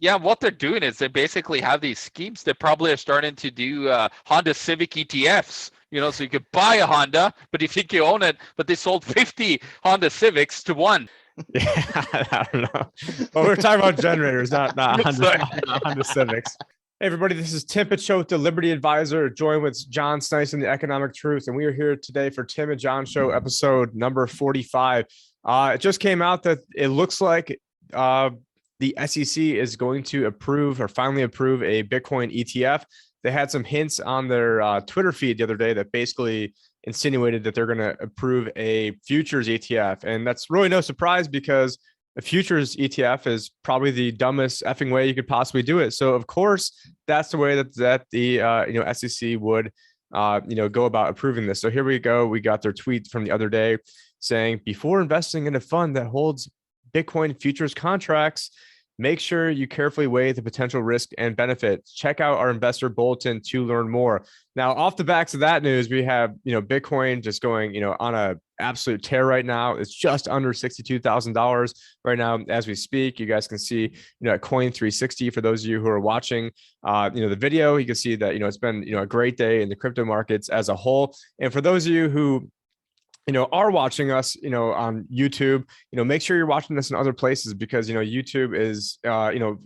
Yeah, what they're doing is they basically have these schemes. They probably are starting to do Honda Civic ETFs. So you could buy a Honda, but you think you own it, but they sold 50 Honda Civics to one. Yeah, I don't know. Well, we're talking about generators, not Honda Civics. Hey, everybody, this is Tim Picciott with the Liberty Advisor, joined with John Snice and the Economic Truth. And we are here today for Tim and John Show episode number 45. It just came out that it looks like the SEC is going to approve or finally approve a Bitcoin ETF. They had some hints on their Twitter feed the other day that basically insinuated that they're going to approve a futures ETF. And that's really no surprise because a futures ETF is probably the dumbest effing way you could possibly do it. So of course, that's the way that the SEC would go about approving this. So here we go. We got their tweet from the other day saying, before investing in a fund that holds Bitcoin futures contracts, make sure you carefully weigh the potential risk and benefits. Check out our investor bulletin to learn more. Now, off the backs of that news, we have, Bitcoin just going, on a absolute tear right now. It's just under $62,000 right now as we speak. You guys can see, at Coin 360 for those of you who are watching, the video, you can see that, it's been, a great day in the crypto markets as a whole. And for those of you who are watching us, on YouTube, make sure you're watching this in other places because, YouTube is,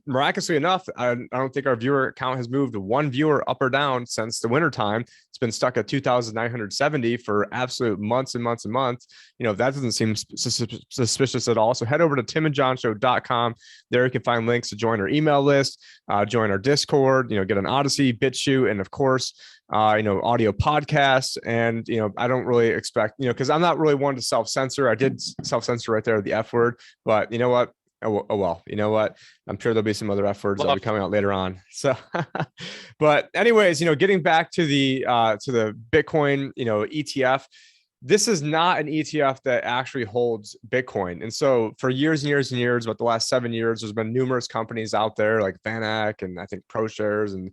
miraculously enough, I don't think our viewer count has moved one viewer up or down since the winter time. It's been stuck at 2,970 for absolute months and months and months. That doesn't seem suspicious at all. So head over to timandjohnshow.com. There you can find links to join our email list, join our Discord, get an Odyssey, BitChute, and of course, audio podcasts. And, I don't really expect, because I'm not really one to self-censor. I did self-censor right there, the F word, but you know what? Oh, well, you know what? I'm sure there'll be some other F words that'll be coming out later on. So, but anyways, getting back to the Bitcoin, ETF, this is not an ETF that actually holds Bitcoin. And so for years and years and years, about the last 7 years, there's been numerous companies out there like VanEck and I think ProShares and,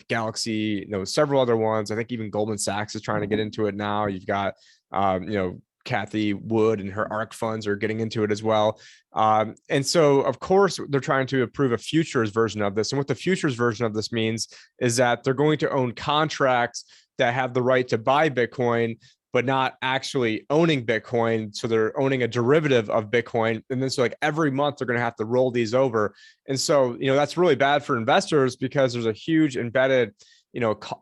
Galaxy, several other ones. I think even Goldman Sachs is trying to get into it now. You've got, Kathy Wood and her ARK funds are getting into it as well. And so, of course, they're trying to approve a futures version of this. And what the futures version of this means is that they're going to own contracts that have the right to buy Bitcoin, but not actually owning Bitcoin. So they're owning a derivative of Bitcoin. And then so like every month they're going to have to roll these over. And so, that's really bad for investors because there's a huge embedded,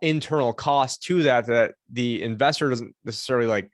internal cost to that the investor doesn't necessarily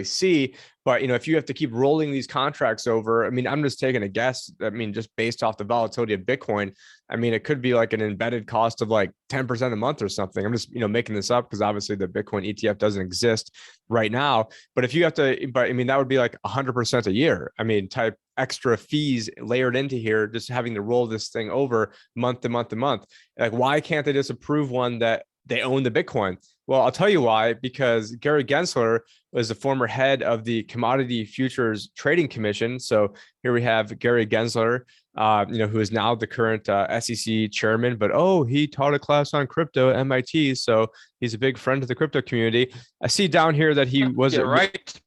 see. But, if you have to keep rolling these contracts over, I'm just taking a guess. Just based off the volatility of Bitcoin, it could be like an embedded cost of like 10% a month or something. I'm just, making this up because obviously the Bitcoin ETF doesn't exist right now. But if you have to, that would be like 100% a year. Type extra fees layered into here, just having to roll this thing over month to month to month. Like, why can't they just approve one that they own the Bitcoin? Well, I'll tell you why, because Gary Gensler was the former head of the Commodity Futures Trading Commission. So here we have Gary Gensler, who is now the current SEC chairman, but he taught a class on crypto at MIT. So he's a big friend of the crypto community. I see down here that he was right.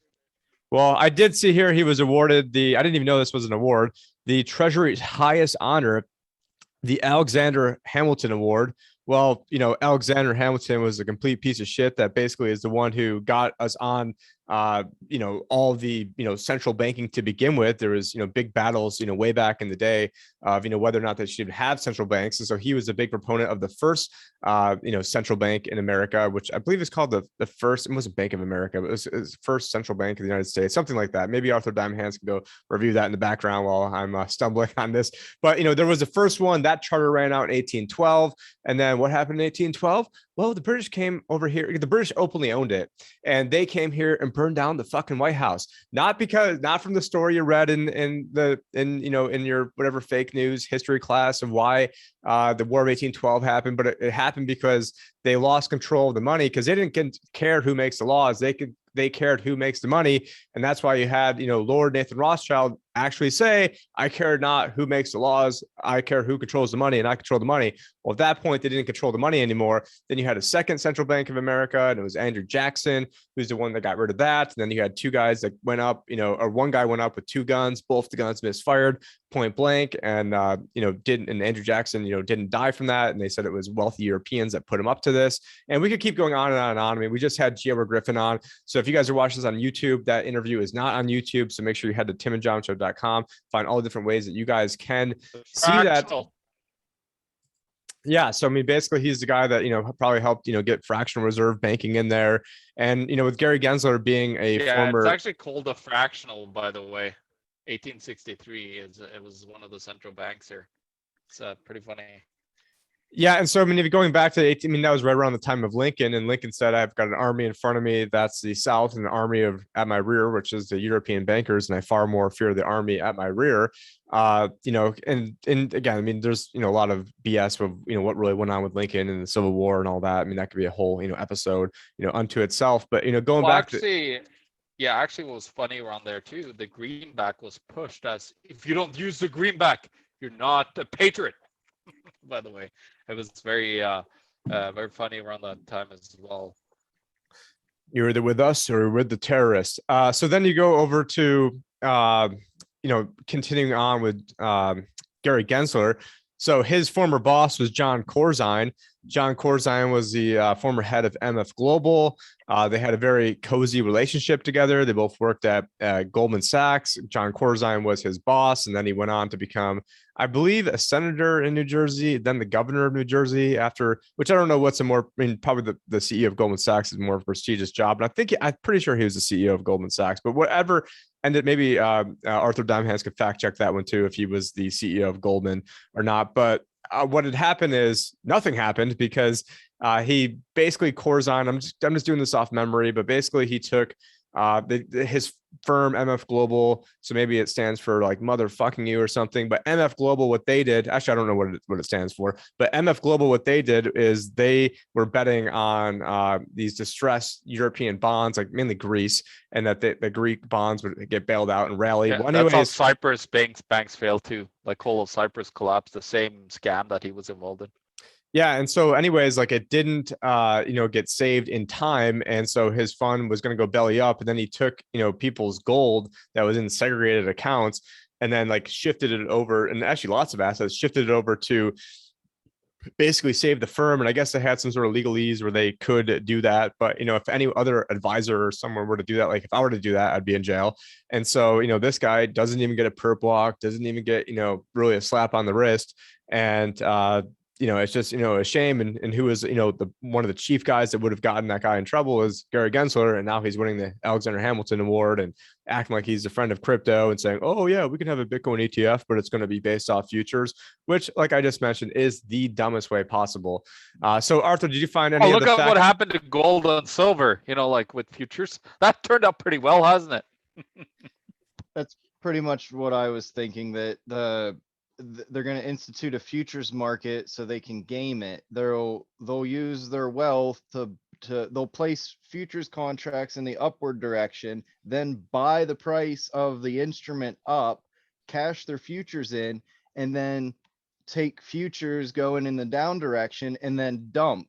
Well, I did see here he was awarded I didn't even know this was an award, the Treasury's highest honor, the Alexander Hamilton Award. Well, Alexander Hamilton was a complete piece of shit that basically is the one who got us on, all the, central banking to begin with. There was, big battles, way back in the day of, whether or not they should have central banks. And so he was a big proponent of the first, central bank in America, which I believe is called the first, it wasn't Bank of America, but it was first central bank of the United States, something like that. Maybe Arthur Diamond can go review that in the background while I'm stumbling on this. But, there was the first one. That charter ran out in 1812. And then what happened in 1812? Well, the British came over here. The British openly owned it, and they came here and burned down the fucking White House. Not from the story you read in your whatever fake news history class of why the War of 1812 happened, but it happened because they lost control of the money because they didn't care who makes the laws. They cared who makes the money. And that's why you had, Lord Nathan Rothschild actually say, I care not who makes the laws. I care who controls the money, and I control the money. Well, at that point, they didn't control the money anymore. Then you had a second central bank of America, and it was Andrew Jackson, who's the one that got rid of that. And then you had two guys that went up, or one guy went up with two guns. Both the guns misfired. point blank, and and Andrew Jackson didn't die from that, and they said it was wealthy Europeans that put him up to this. And we could keep going on and on and on. I mean, we just had Gio Griffin on, so if you guys are watching this on YouTube, that interview is not on YouTube, so make sure you head to timandjonshow.com, find all the different ways that you guys can see that. Yeah, so I mean, basically, he's the guy that probably helped get fractional reserve banking in there, and with Gary Gensler being a former. It's actually called a fractional, by the way. 1863 it was one of the central banks here. It's pretty funny. Yeah, and so I mean, if you're going back to that was right around the time of Lincoln, and Lincoln said, "I've got an army in front of me, that's the South, and an army at my rear, which is the European bankers, and I far more fear the army at my rear." And again, I mean, there's a lot of BS with what really went on with Lincoln and the Civil War and all that. I mean, that could be a whole episode unto itself. But going back to. Yeah, actually, what was funny around there too, the greenback was pushed as, if you don't use the greenback, you're not a patriot. By the way, it was very funny around that time as well. You're either with us or with the terrorists. So then you go over to continuing on with Gary Gensler. So his former boss was John Corzine. John Corzine was the former head of MF Global. They had a very cozy relationship together. They both worked at Goldman Sachs. John Corzine was his boss, and then he went on to become, I believe, a senator in New Jersey, then the governor of New Jersey after, which I don't know what's probably the CEO of Goldman Sachs is more of a prestigious job. And I'm pretty sure he was the CEO of Goldman Sachs, but whatever. And that maybe Arthur Dimehans could fact check that one too, if he was the CEO of Goldman or not. But what had happened is nothing happened because he basically Corzine. I'm just doing this off memory, but basically he took his firm MF Global, so maybe it stands for like motherfucking you or something, but MF Global, what they did, actually I don't know what it stands for, but MF Global, what they did is they were betting on these distressed European bonds, like mainly Greece, and that the Greek bonds would get bailed out and rally. Yeah, that's how Cyprus banks failed too. Like whole of Cyprus collapsed, the same scam that he was involved in. Yeah. And so anyways, like it didn't, get saved in time. And so his fund was going to go belly up. And then he took, people's gold that was in segregated accounts and then like shifted it over, and actually lots of assets, shifted it over to basically save the firm. And I guess they had some sort of legalese where they could do that. But, if any other advisor or someone were to do that, like if I were to do that, I'd be in jail. And so, this guy doesn't even get a perp walk, doesn't even get, really a slap on the wrist. And, it's just, a shame. And who was, one of the chief guys that would have gotten that guy in trouble is Gary Gensler. And now he's winning the Alexander Hamilton Award and acting like he's a friend of crypto and saying, oh yeah, we can have a Bitcoin ETF, but it's going to be based off futures, which, like I just mentioned, is the dumbest way possible. So Arthur, did you find any look at what happened to gold and silver, like with futures? That turned out pretty well, hasn't it? That's pretty much what I was thinking, that they're going to institute a futures market so they can game it. They'll use their wealth they'll place futures contracts in the upward direction, then buy the price of the instrument up, cash their futures in, and then take futures going in the down direction and then dump.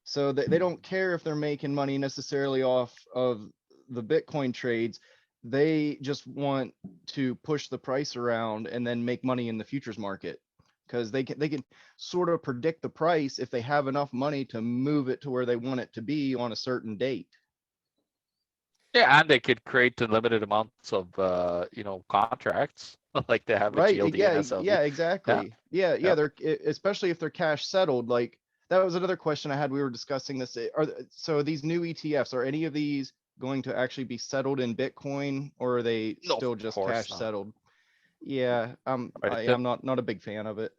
So they don't care if they're making money necessarily off of the Bitcoin trades. They just want to push the price around and then make money in the futures market, because they can sort of predict the price if they have enough money to move it to where they want it to be on a certain date. Yeah, and they could create unlimited amounts of contracts like they have right. GLD and SLD. Yeah, exactly. Yeah. They're, especially if they're cash settled. Like that was another question I had. We were discussing this. So these new ETFs, are any of these going to actually be settled in Bitcoin, or are they still just cash settled? Yeah, I'm not a big fan of it.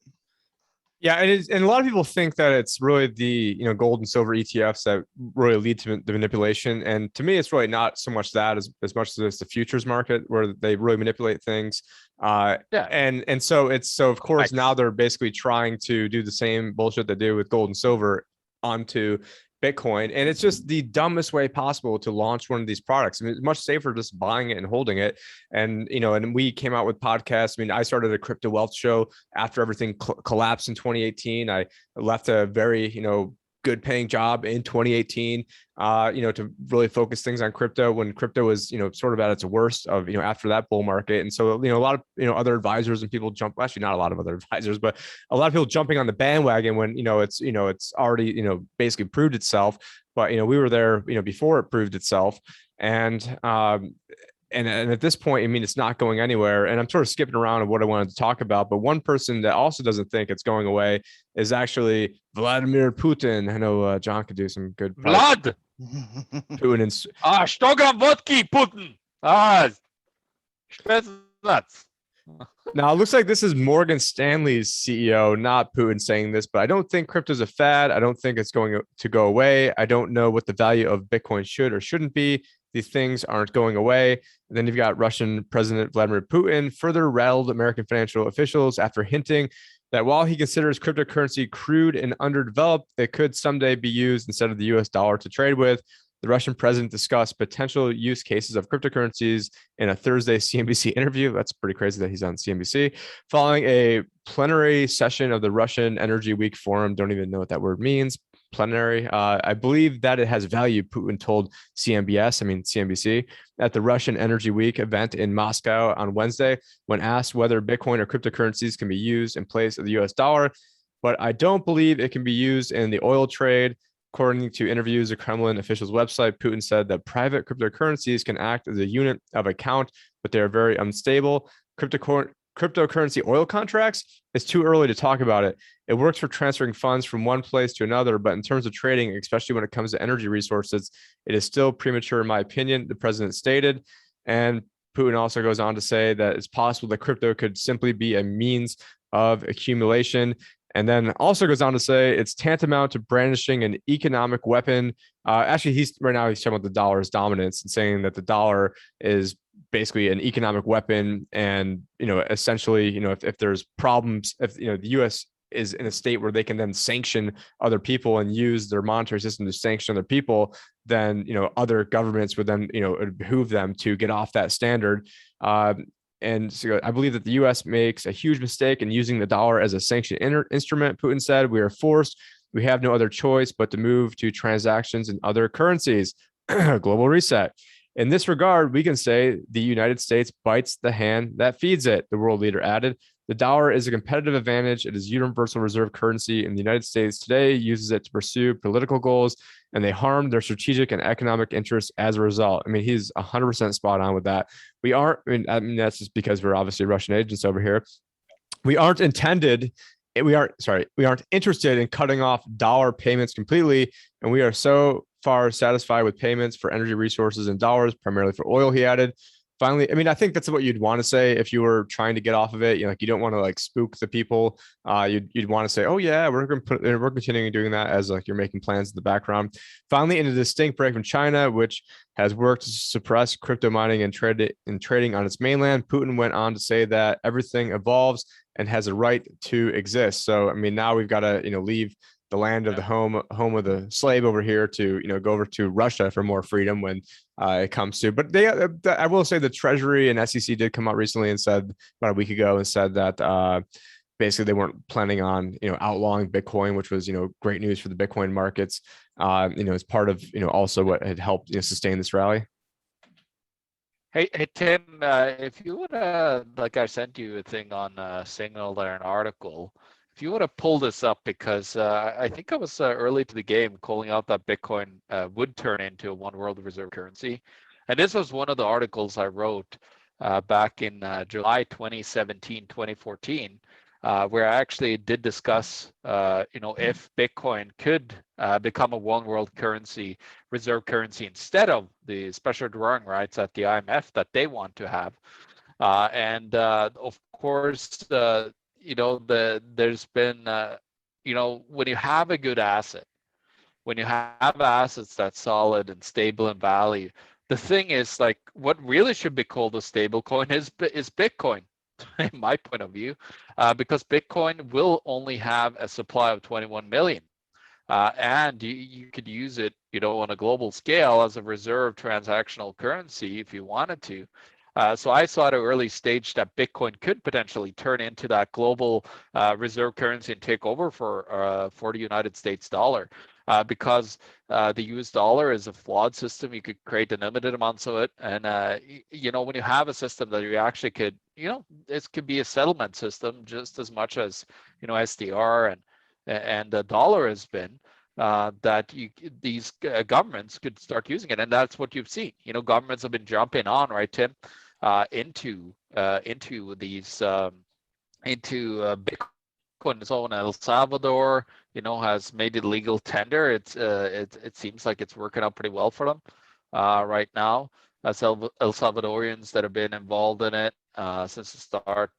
Yeah, it is, and a lot of people think that it's really the gold and silver ETFs that really lead to the manipulation. And to me, it's really not so much that as much as it's the futures market where they really manipulate things. And so of course now they're basically trying to do the same bullshit they do with gold and silver onto Bitcoin. And it's just the dumbest way possible to launch one of these products. I mean, it's much safer just buying it and holding it. And, and we came out with podcasts. I mean, I started a crypto wealth show after everything collapsed in 2018. I left a very, good paying job in 2018, to really focus things on crypto when crypto was, sort of at its worst of, after that bull market. And so, a lot of, other advisors and people jump, actually not a lot of other advisors, but a lot of people jumping on the bandwagon when, it's already, basically proved itself. But, we were there, before it proved itself. And at this point, I mean, it's not going anywhere. And I'm sort of skipping around of what I wanted to talk about. But one person that also doesn't think it's going away is actually Vladimir Putin. I know John could do some good. Vlad! Putin and Stogram vodki Putin! Nuts. Now, it looks like this is Morgan Stanley's CEO, not Putin, saying this, but I don't think crypto's a fad. I don't think it's going to go away. I don't know what the value of Bitcoin should or shouldn't be. These things aren't going away. And then you've got Russian President Vladimir Putin further rattled American financial officials after hinting that while he considers cryptocurrency crude and underdeveloped, it could someday be used instead of the US dollar to trade with. The Russian president discussed potential use cases of cryptocurrencies in a Thursday CNBC interview. That's pretty crazy that he's on CNBC. Following a plenary session of the Russian Energy Week Forum. Don't even know what that word means. Plenary. I believe that it has value, Putin told CNBC, at the Russian Energy Week event in Moscow on Wednesday, when asked whether Bitcoin or cryptocurrencies can be used in place of the US dollar. But I don't believe it can be used in the oil trade. According to interviews at Kremlin officials' website, Putin said that private cryptocurrencies can act as a unit of account, but they are very unstable. Cryptocurrency oil contracts, it's too early to talk about it. It works for transferring funds from one place to another, but in terms of trading, especially when it comes to energy resources, it is still premature, in my opinion, the president stated. And Putin also goes on to say that it's possible that crypto could simply be a means of accumulation. And then also goes on to say it's tantamount to brandishing an economic weapon. Actually, he's talking about the dollar's dominance and saying that the dollar is basically an economic weapon. And, essentially, if there's problems, if, the U.S. is in a state where they can then sanction other people and use their monetary system to sanction other people, then, other governments would then, it behoove them to get off that standard. And so I believe that the U.S. makes a huge mistake in using the dollar as a sanction instrument. Putin said, we are forced. We have no other choice but to move to transactions in other currencies. Global reset. In this regard, we can say the United States bites the hand that feeds it, the world leader added. The dollar is a competitive advantage. It is universal reserve currency, and the United States today uses it to pursue political goals, and they harm their strategic and economic interests as a result. I mean, he's 100% spot on with that. We aren't, that's just because we're obviously Russian agents over here. We aren't interested in cutting off dollar payments completely, and we are so far satisfied with payments for energy resources in dollars, primarily for oil, he added. Finally, I think that's what you'd want to say if you were trying to get off of it. You don't want to spook the people. You'd want to say, oh yeah, we're continuing doing that as you're making plans in the background. Finally, in a distinct break from China, which has worked to suppress crypto mining and trading on its mainland, Putin went on to say that everything evolves and has a right to exist. So, now we've got to, leave the land of the home of the slave over here to, go over to Russia for more freedom when it comes to. But I will say the Treasury and SEC did come out recently and said about a week ago and said that basically they weren't planning on, outlawing Bitcoin, which was, great news for the Bitcoin markets. As part of, also what had helped sustain this rally. Hey Tim, if you would, I sent you a thing on Signal there, an article. If you want to pull this up, because I think I was early to the game calling out that Bitcoin would turn into a one world reserve currency. And this was one of the articles I wrote back in July 2017, 2014, where I actually did discuss, if Bitcoin could become a one world currency, reserve currency, instead of the special drawing rights at the IMF that they want to have. Of course, there's been, when you have a good asset, when you have assets that's solid and stable in value, the thing is what really should be called a stable coin is Bitcoin, in my point of view, because Bitcoin will only have a supply of 21 million. And you could use it, on a global scale as a reserve transactional currency if you wanted to. So I saw at an early stage that Bitcoin could potentially turn into that global reserve currency and take over for the United States dollar. because the US dollar is a flawed system. You could create unlimited amounts of it. And, when you have a system that you actually could, this could be a settlement system just as much as, SDR and the dollar has been, that these governments could start using it. And that's what you've seen. Governments have been jumping on, right, Tim, into these, into Bitcoin. So in El Salvador, has made it legal tender. It seems like it's working out pretty well for them right now. El Salvadorians that have been involved in it since the start,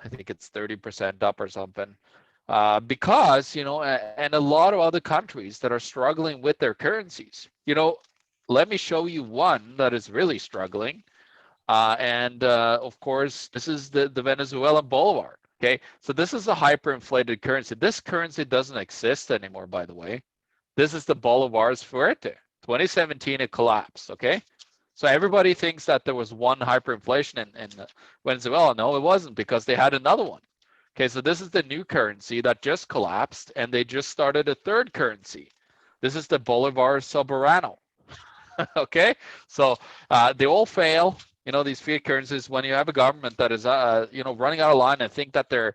I think it's 30% up or something. Because, and a lot of other countries that are struggling with their currencies. Let me show you one that is really struggling. Of course, this is the Venezuelan bolivar. Okay, so this is a hyperinflated currency. This currency doesn't exist anymore, by the way. This is the Bolivar's Fuerte. 2017, it collapsed. Okay, so everybody thinks that there was one hyperinflation in Venezuela. No, it wasn't, because they had another one. Okay, so this is the new currency that just collapsed, and they just started a third currency. This is the Bolivar Soberano. Okay, so they all fail. These fiat currencies, when you have a government that is, running out of line and think that they're,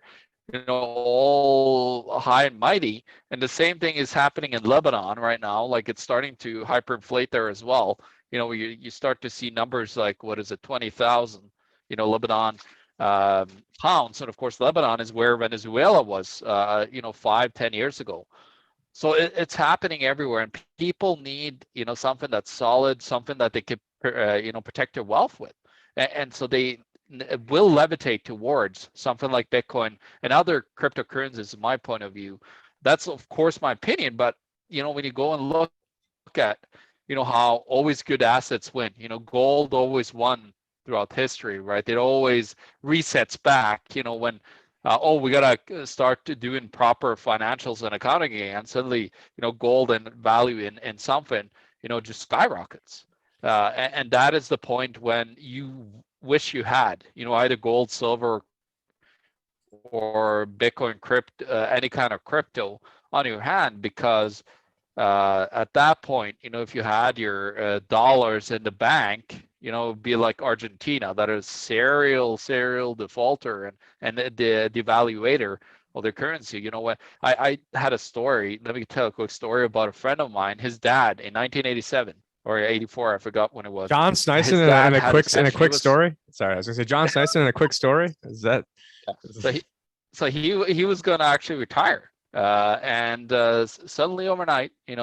all high and mighty. And the same thing is happening in Lebanon right now. Like, it's starting to hyperinflate there as well. You start to see numbers like, 20,000, Lebanon pounds. And of course, Lebanon is where Venezuela was, 5-10 years ago. So it's happening everywhere, and people need, something that's solid, something that they could, protect their wealth with. And so they will levitate towards something like Bitcoin and other cryptocurrencies, in my point of view. That's, of course, my opinion. But, when you go and look at, how always good assets win, gold always won throughout history, right? It always resets back, when, we got to start doing proper financials and accounting again. Suddenly, gold and value in something, just skyrockets. And that is the point when you wish you had, either gold, silver, or Bitcoin, crypto, any kind of crypto on your hand, because at that point, if you had your dollars in the bank, it'd be like Argentina, that is serial defaulter and the devaluator of their currency. What I had a story. Let me tell a quick story about a friend of mine. His dad in 1987. Or 84, I forgot when it was. John Snyson in a quick story. Sorry, I was gonna say John Snyson in a quick story. Is that? Yeah. So he was gonna actually retire, and suddenly overnight, he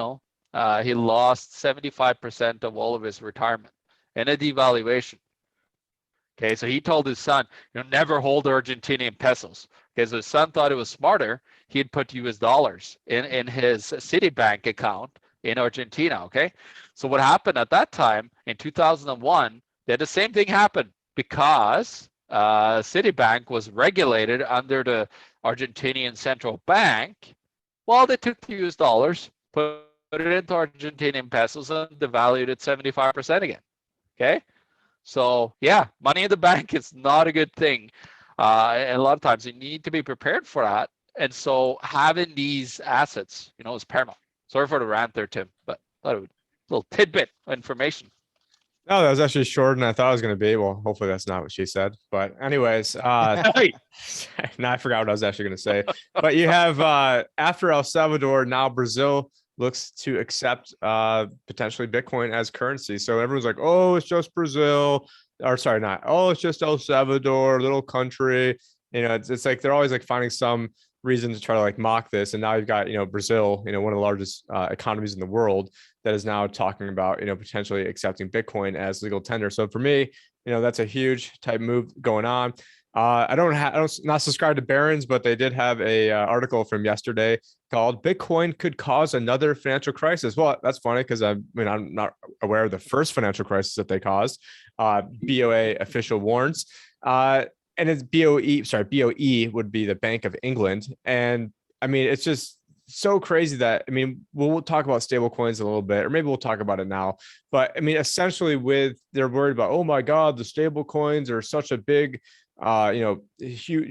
lost 75% of all of his retirement in a devaluation. Okay, so he told his son, never hold Argentinian pesos. Okay, so his son thought it was smarter. He'd put US dollars in his Citibank account in Argentina. Okay, so what happened at that time in 2001, they had the same thing happen, because Citibank was regulated under the Argentinian central bank. Well, they took the US dollars, put it into Argentinian pesos, and devalued it 75% again. Okay, so yeah, money in the bank is not a good thing, and a lot of times you need to be prepared for that. And so having these assets, is paramount. Sorry for the rant there, Tim, but thought it would, a little tidbit of information. No, that was actually shorter than I thought it was going to be. Well, hopefully that's not what she said. But anyways, now I forgot what I was actually going to say. But you have after El Salvador, now Brazil looks to accept potentially Bitcoin as currency. So everyone's like, oh, it's just Brazil. Or sorry, not. Oh, it's just El Salvador, little country. It's like they're always like finding some reason to try to like mock this. And now you've got, Brazil, one of the largest economies in the world, that is now talking about, potentially accepting Bitcoin as legal tender. So for me, that's a huge type move going on. I don't not subscribe to Barron's, but they did have a article from yesterday called "Bitcoin Could Cause Another Financial Crisis." Well, that's funny because I'm not aware of the first financial crisis that they caused. BOA official warns, and it's BOE would be the Bank of England, and I mean it's just so crazy that we'll talk about stable coins a little bit, or maybe we'll talk about it now. But essentially, they're worried about, oh my God, the stable coins are such a big huge,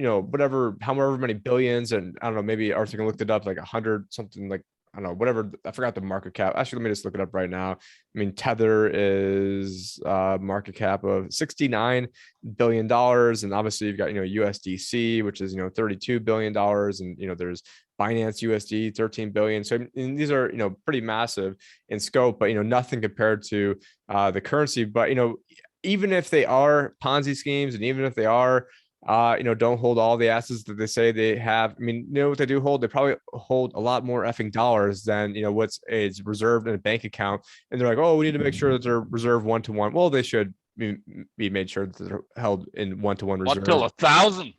however many billions, and I don't know, maybe Arthur can look it up, like 100 something, like I don't know, whatever. I forgot the market cap. Actually, let me just look it up right now. I mean, Tether is market cap of $69 billion. And obviously you've got, USDC, which is, $32 billion. And, there's Binance USD, 13 billion. So these are, pretty massive in scope, but, nothing compared to the currency. But, even if they are Ponzi schemes, and even if they are, don't hold all the assets that they say they have. I mean, what they do hold? They probably hold a lot more effing dollars than, what's is reserved in a bank account. And they're like, oh, we need to make sure that they're reserved 1-to-1. Well, they should be made sure that they're held in 1-to-1 reserve. 1 to 1,000.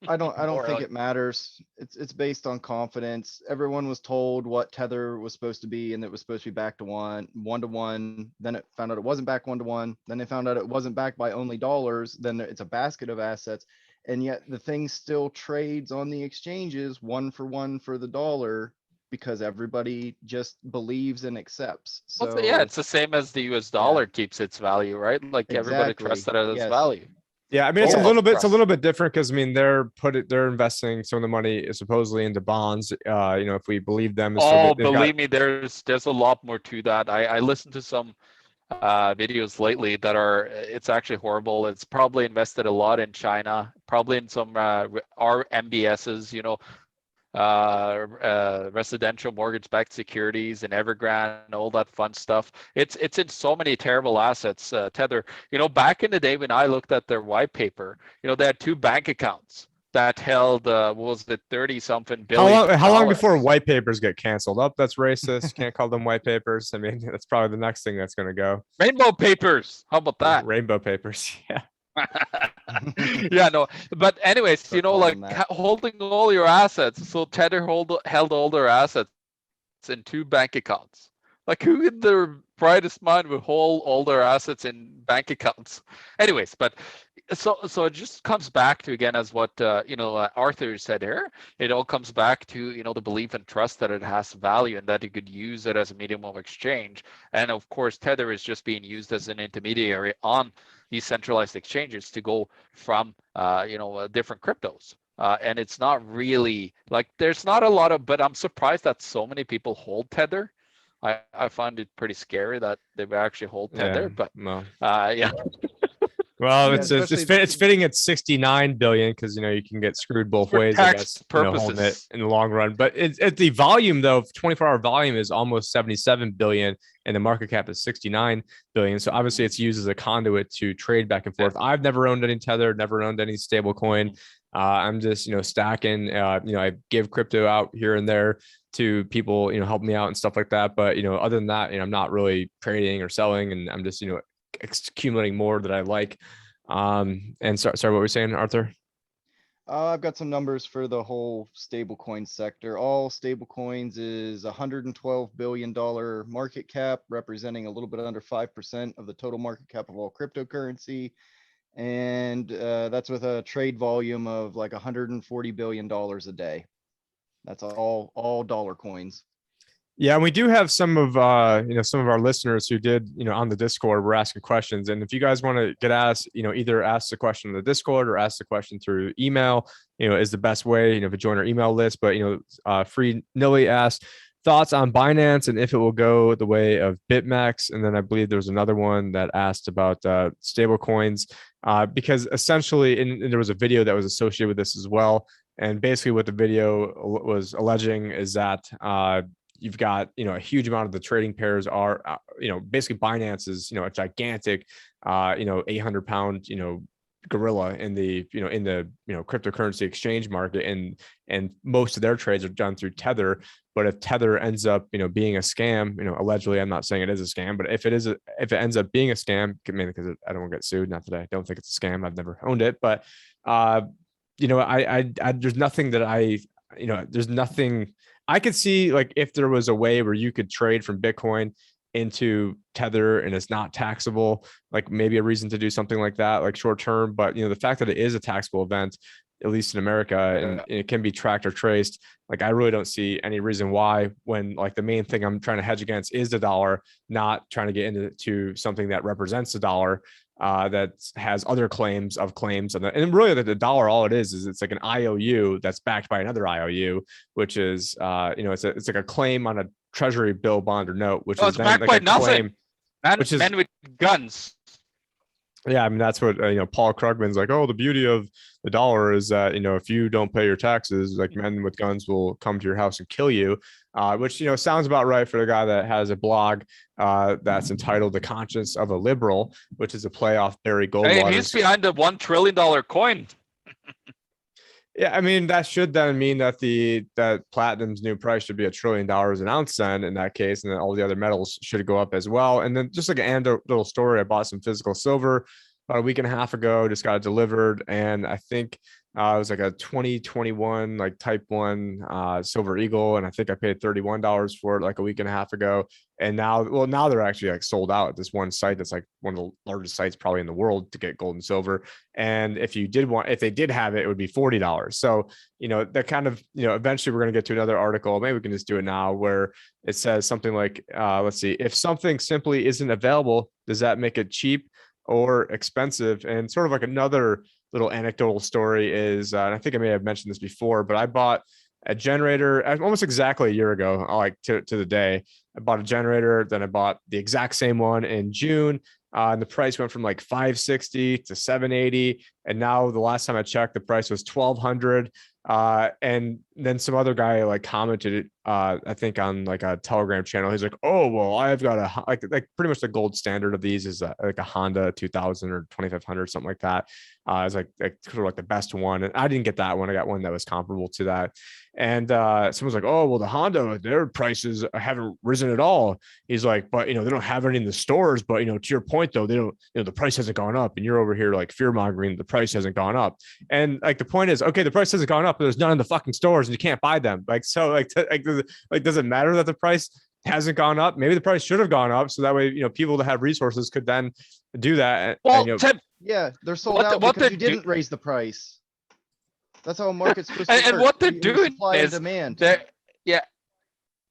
I don't Or think like- it matters. It's based on confidence. Everyone was told what Tether was supposed to be, and it was supposed to be back to 1-to-1. Then it found out it wasn't back 1-to-1. Then they found out it wasn't backed by only dollars. Then it's a basket of assets. And yet the thing still trades on the exchanges 1-for-1 for the dollar, because everybody just believes and accepts. So yeah, it's the same as the US dollar keeps its value, right? Like everybody Exactly. trusts that at its Yes. value. Yeah, I mean, it's Oh, a little bit different because I mean they're investing some of the money supposedly into bonds. If we believe them. Oh, believe me, there's a lot more to that. I listened to some videos lately that are, it's actually horrible. It's probably invested a lot in China, probably in some RMBSs, residential mortgage-backed securities and Evergrande and all that fun stuff. It's in so many terrible assets. Tether, back in the day when I looked at their white paper, they had 2 bank accounts that held what was it, 30-something billion. How long before white papers get canceled? Oh, that's racist. Can't call them white papers. I mean, that's probably the next thing that's going to go. Rainbow papers. How about that? Rainbow papers. Yeah. Yeah, no, but anyways, Start calling that. holding all your assets. So Tether held all their assets in 2 bank accounts. Like, who in their brightest mind would hold all their assets in bank accounts? Anyways, but so it just comes back to, again, as what Arthur said here. It all comes back to the belief and trust that it has value and that you could use it as a medium of exchange. And of course, Tether is just being used as an intermediary on these centralized exchanges to go from different cryptos. And it's not really like, there's not a lot of, but I'm surprised that so many people hold Tether. I find it pretty scary that they actually hold Tether, but yeah. Well, Yeah, it's fitting at 69 billion because you can get screwed both For ways. tax I guess, purposes. holding it in the long run. But it's the volume though. 24-hour volume is almost 77 billion, and the market cap is 69 billion. So obviously, it's used as a conduit to trade back and forth. I've never owned any Tether, never owned any stable coin. I'm just stacking. I give crypto out here and there to people, help me out and stuff like that. But other than that, I'm not really trading or selling, and I'm just accumulating more that I like. And sorry, what were we saying, Arthur? I've got some numbers for the whole stablecoin sector. All stablecoins is $112 billion market cap, representing a little bit under 5% of the total market cap of all cryptocurrency. And that's with a trade volume of like $140 billion a day. That's all dollar coins. Yeah, and we do have some of our listeners who did on the Discord were asking questions, and if you guys want to get asked, either ask the question on the Discord or ask the question through email, is the best way. To join our email list. But Free Nilly asked thoughts on Binance and if it will go the way of BitMEX, and then I believe there was another one that asked about stable coins, because essentially, and there was a video that was associated with this as well, and basically what the video was alleging is that you've got, a huge amount of the trading pairs are, basically Binance is, a gigantic, 800-pound, gorilla in the, cryptocurrency exchange market. And most of their trades are done through Tether. But if Tether ends up, being a scam, allegedly, I'm not saying it is a scam, but if it ends up being a scam, mainly because I don't want to get sued. Not that I don't think it's a scam. I've never owned it, but, there's nothing that there's nothing I could see, like, if there was a way where you could trade from Bitcoin into Tether and it's not taxable, like maybe a reason to do something like that, like short term. But, the fact that it is a taxable event, at least in America, and it can be tracked or traced, like, I really don't see any reason why, when like the main thing I'm trying to hedge against is the dollar, not trying to get into something that represents the dollar. that has other claims of claims. And really the dollar, all it is it's like an IOU that's backed by another IOU, which is, it's like a claim on a treasury bill, bond, or note, which is it's then backed like by a nothing. claim, which is Men with guns. Yeah, I mean, that's what Paul Krugman's like. Oh, the beauty of the dollar is that if you don't pay your taxes, like men with guns will come to your house and kill you, which sounds about right for the guy that has a blog that's entitled "The Conscience of a Liberal," which is a play off Barry Goldwater's. Hey, he's behind the $1 trillion coin. Yeah, I mean, that should then mean that that platinum's new price should be $1 trillion an ounce then in that case, and then all the other metals should go up as well. And then just like an anecdotal story, I bought some physical silver about a week and a half ago, just got it delivered, and I think it was like a 2021 like type 1 Silver Eagle, and I think I paid $31 for it like a week and a half ago. And now they're actually like sold out at this one site that's like one of the largest sites probably in the world to get gold and silver. And if they did have it, it would be $40. So that kind of eventually we're going to get to another article. Maybe we can just do it now, where it says something like, let's see, if something simply isn't available, does that make it cheap or expensive? And sort of like another little anecdotal story is, and I think I may have mentioned this before, but I bought a generator almost exactly a year ago, like to the day. I bought a generator, then I bought the exact same one in June. And the price went from like $560 to $780. And now the last time I checked, the price was $1,200. And then some other guy like commented, I think on like a Telegram channel. He's like, "Oh, well, I've got like pretty much the gold standard of these is like a Honda 2000 or 2500, something like that. It's like sort of like the best one. And I didn't get that one. I got one that was comparable to that. And someone's like, "Oh, well, the Honda, their prices haven't risen at all." He's like, "But they don't have any in the stores. But to your point though, they don't. The price hasn't gone up, and you're over here like fear mongering. The price hasn't gone up. And like the point is, okay, the price hasn't gone up, but there's none in the fucking stores, and you can't buy them. Like so, does it matter that the price hasn't gone up? Maybe the price should have gone up, so that way people that have resources could then do that. Well, Tim, yeah, they're sold out because you didn't raise the price. That's how a market's supposed to work. And what they're doing supply is and demand.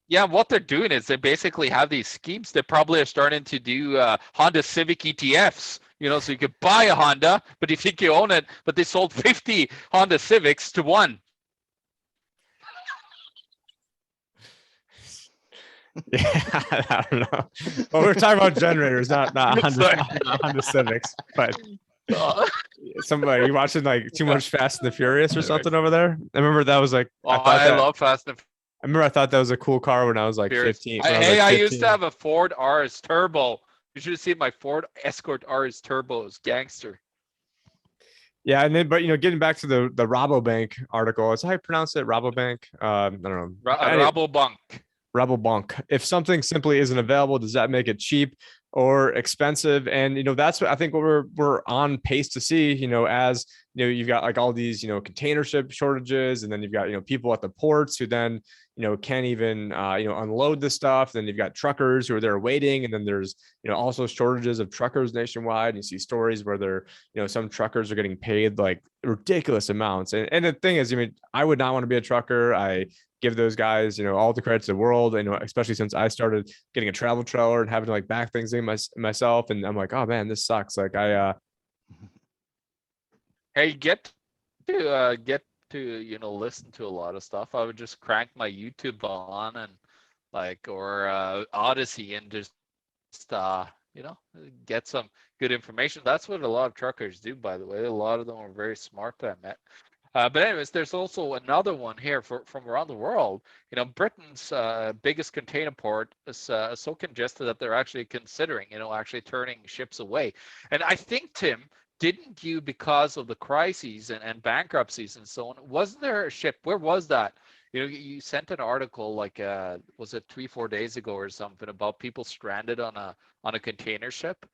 Yeah, what they're doing is they basically have these schemes. They probably are starting to do Honda Civic ETFs, so you could buy a Honda, but you think you own it, but they sold 50 Honda Civics to one. Yeah, I don't know. Well, we're talking about generators, not Honda Civics, but somebody watching like too much Fast and the Furious or something over there. I remember that was like, I love Fast and. I remember I thought that was a cool car when I was like 15. I used to have a Ford RS Turbo. You should have seen my Ford Escort RS Turbo. It was gangster. Yeah, and then getting back to the Rabobank article, is how you pronounce it? Rabobank? I don't know. Rabobank. Rabobank. If something simply isn't available, does that make it cheap or expensive? And that's what I think what we're on pace to see. As you've got like all these container ship shortages, and then you've got people at the ports who then can't even unload the stuff. Then you've got truckers who are there waiting, and then there's also shortages of truckers nationwide. You see stories where they're some truckers are getting paid like ridiculous amounts. And the thing is, I would not want to be a trucker. I give those guys all the credit to the world, especially since I started getting a travel trailer and having to like back things in myself, and I'm like, oh man, this sucks. Like hey, get to listen to a lot of stuff. I would just crank my YouTube on and or Odyssey and just get some good information. That's what a lot of truckers do, by the way. A lot of them are very smart that I met. But anyways, there's also another one here from around the world. Britain's biggest container port is so congested that they're actually considering, actually turning ships away. And I think, Tim, didn't you, because of the crises and bankruptcies and so on, wasn't there a ship? Where was that? You sent an article like was it 3-4 days ago or something about people stranded on a container ship.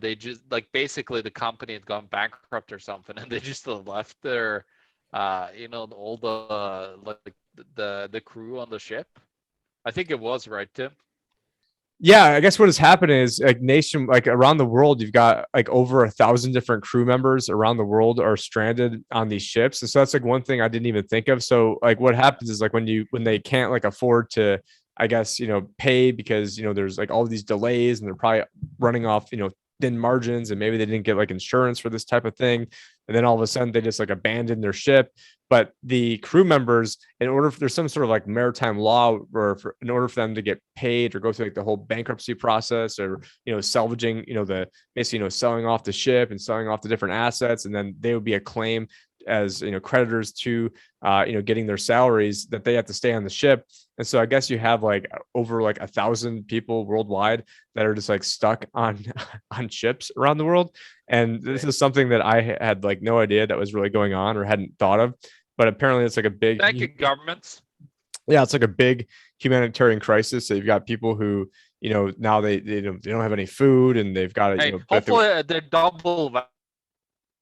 They just basically the company had gone bankrupt or something, and they just left their all the crew on the ship. I think it was, right, Tim? Yeah, I guess what has happened is around the world, you've got like over 1,000 different crew members around the world are stranded on these ships. And so that's like one thing I didn't even think of. So like what happens is like when they can't like afford to, I guess, pay because, there's like all these delays and they're probably running off, thin margins, and maybe they didn't get like insurance for this type of thing, and then all of a sudden they just like abandoned their ship. But the crew members, in order for there's some sort of like maritime law, or in order for them to get paid or go through like the whole bankruptcy process, or salvaging, the basically selling off the ship and selling off the different assets, and then they would be a claim as creditors to getting their salaries, that they have to stay on the ship. And so I guess you have like over like 1,000 people worldwide that are just like stuck on on ships around the world. And this is something that I had like no idea that was really going on or hadn't thought of. But apparently it's like a big, Thank you, governments. yeah, it's like a big humanitarian crisis. So you've got people who, now they don't have any food, and they've got to, Hey, hopefully they're double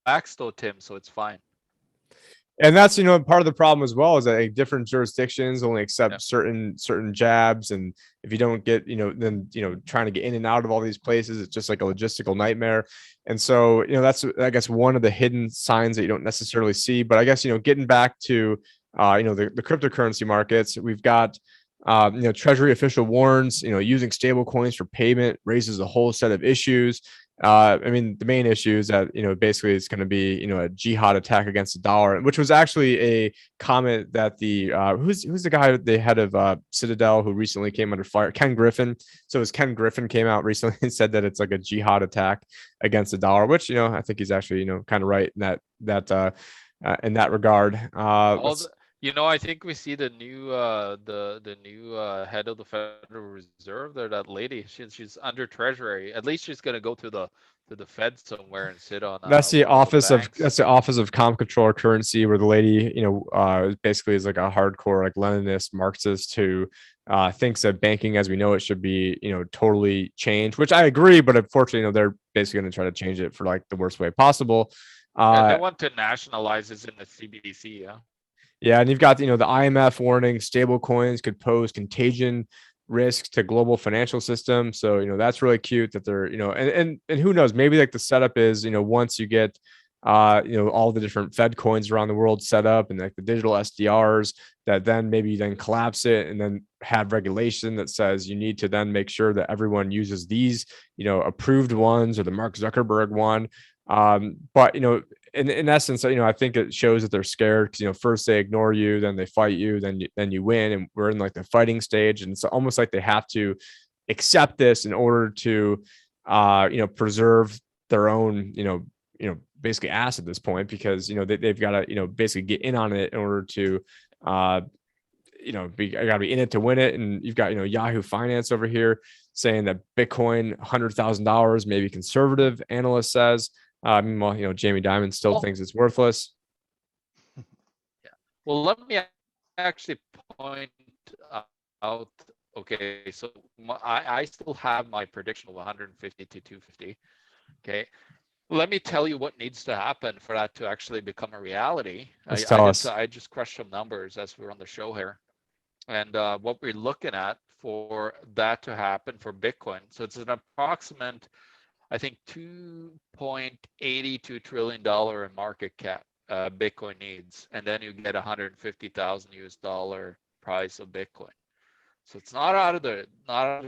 vaxxed though, Tim, so it's fine. And that's part of the problem as well, is that like, different jurisdictions only accept certain jabs, and if you don't get then trying to get in and out of all these places, it's just like a logistical nightmare. And so that's, I guess, one of the hidden signs that you don't necessarily see. But I guess getting back to the cryptocurrency markets, we've got Treasury official warns using stable coins for payment raises a whole set of issues. I mean, the main issue is that basically it's going to be a jihad attack against the dollar, which was actually a comment that the who's the guy, the head of Citadel, who recently came under fire, Ken Griffin. So as Ken Griffin came out recently and said that it's like a jihad attack against the dollar, which I think he's actually kind of right in that regard. I think we see the new the new head of the Federal Reserve there, that lady. She's under Treasury. At least she's gonna go to the Fed somewhere and sit on. That's the office of Comp Controller Currency, where the lady, basically is like a hardcore like Leninist Marxist who thinks that banking as we know it should be totally changed, which I agree, but unfortunately they're basically going to try to change it for like the worst way possible. They want to nationalize this in the CBDC. Yeah, and you've got the IMF warning stable coins could pose contagion risks to global financial system. So that's really cute that they're and who knows, maybe like the setup is once you get all the different Fed coins around the world set up, and like the digital SDRs, that then maybe you then collapse it and then have regulation that says you need to then make sure that everyone uses these approved ones, or the Mark Zuckerberg one. But in essence, I think it shows that they're scared, because first they ignore you, then they fight you, then you win, and we're in like the fighting stage. And it's almost like they have to accept this in order to preserve their own basically ass at this point, because they've got to basically get in on it in order to I gotta be in it to win it. And you've got Yahoo Finance over here saying that Bitcoin $100,000 maybe conservative, analyst says. Meanwhile, Jamie Dimon still thinks it's worthless. Yeah. Well, let me actually point out. Okay, so I still have my prediction of 150 to 250. Okay, let me tell you what needs to happen for that to actually become a reality. I just crushed some numbers as we're on the show here, and what we're looking at for that to happen for Bitcoin. So it's an approximate, I think, $2.82 trillion in market cap Bitcoin needs, and then you get $150,000 price of Bitcoin. So it's not out of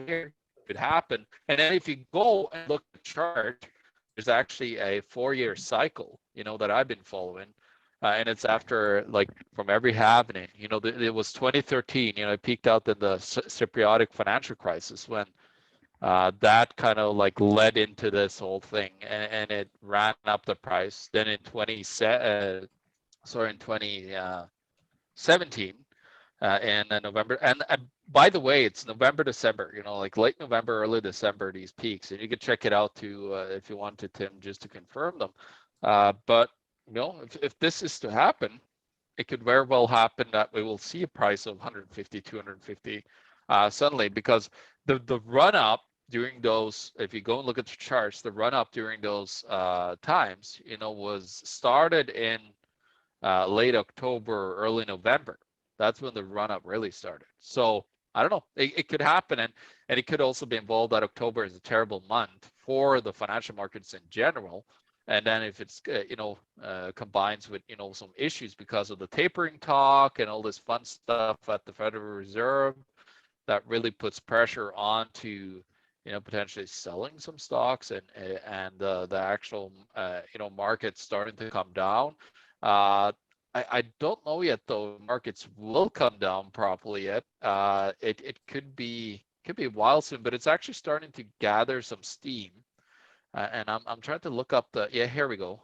here. It could happen. And then if you go and look at the chart, there's actually a 4-year cycle, that I've been following, and it's after like from every happening. It was 2013. It peaked out in the Cypriotic financial crisis when. That kind of like led into this whole thing, and it ran up the price. Then in 2017, in November, and by the way, it's November, December, like late November, early December, these peaks, and you can check it out too if you want to, Tim, just to confirm them. But if this is to happen, it could very well happen that we will see a price of 150, 250 suddenly, because the run up during those, if you go and look at the charts, the run up during those times, was started in late October, early November. That's when the run up really started. So I don't know, it could happen, and it could also be involved that October is a terrible month for the financial markets in general. And then if it's combines with some issues because of the tapering talk and all this fun stuff at the Federal Reserve, that really puts pressure onto potentially selling some stocks, and the actual market starting to come down. I don't know yet though. Markets will come down properly yet. It could be a while soon, but it's actually starting to gather some steam. And I'm trying to look up here we go.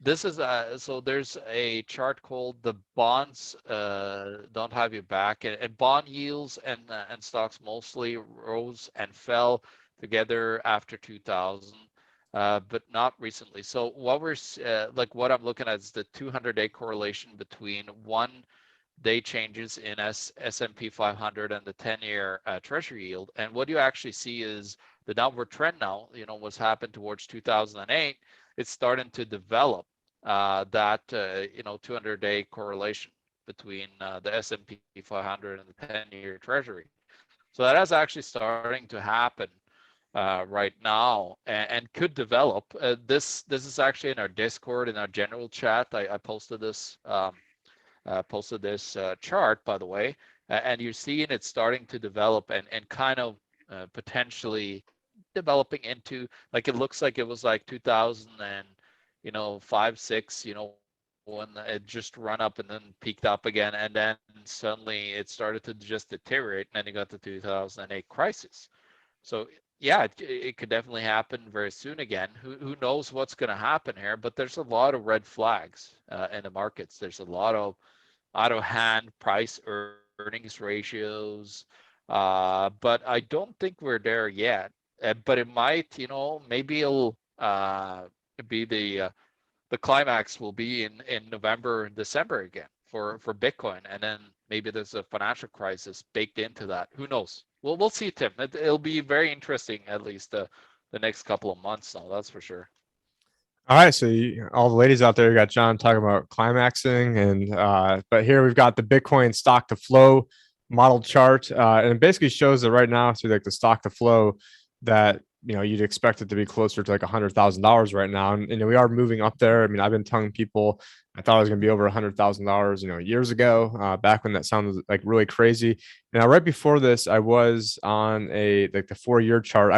This is so there's a chart called the bonds don't have you back, and bond yields and stocks mostly rose and fell together after 2000, but not recently. So what what I'm looking at is the 200-day correlation between 1-day changes in S&P 500 and the 10-year Treasury yield, and what you actually see is the downward trend now. What's happened towards 2008. It's starting to develop that 200-day correlation between the S&P 500 and the 10-year Treasury. So that is actually starting to happen right now, and could develop. This is actually in our Discord, in our general chat. I posted this chart, by the way, and you're seeing it starting to develop and kind of potentially developing into, like, it looks like it was like 2005, 6, when it just run up and then peaked up again, and then suddenly it started to just deteriorate, and then you got the 2008 crisis. So yeah, it could definitely happen very soon again. Who knows what's going to happen here? But there's a lot of red flags in the markets. There's a lot of out of hand price earnings ratios, but I don't think we're there yet. But it might, maybe it'll be the climax will be in November and December again for Bitcoin, and then maybe there's a financial crisis baked into that. Who knows? We'll see, Tim. It'll be very interesting, at least the next couple of months now. That's for sure. All right, so all the ladies out there, you got John talking about climaxing, and but here we've got the Bitcoin stock to flow model chart, and it basically shows that right now through like the stock to flow that you'd expect it to be closer to like $100,000 right now, and we are moving up there. I mean, I've been telling people I thought it was going to be over $100,000, years ago, back when that sounded like really crazy. Now, right before this, I was on the 4-year chart. I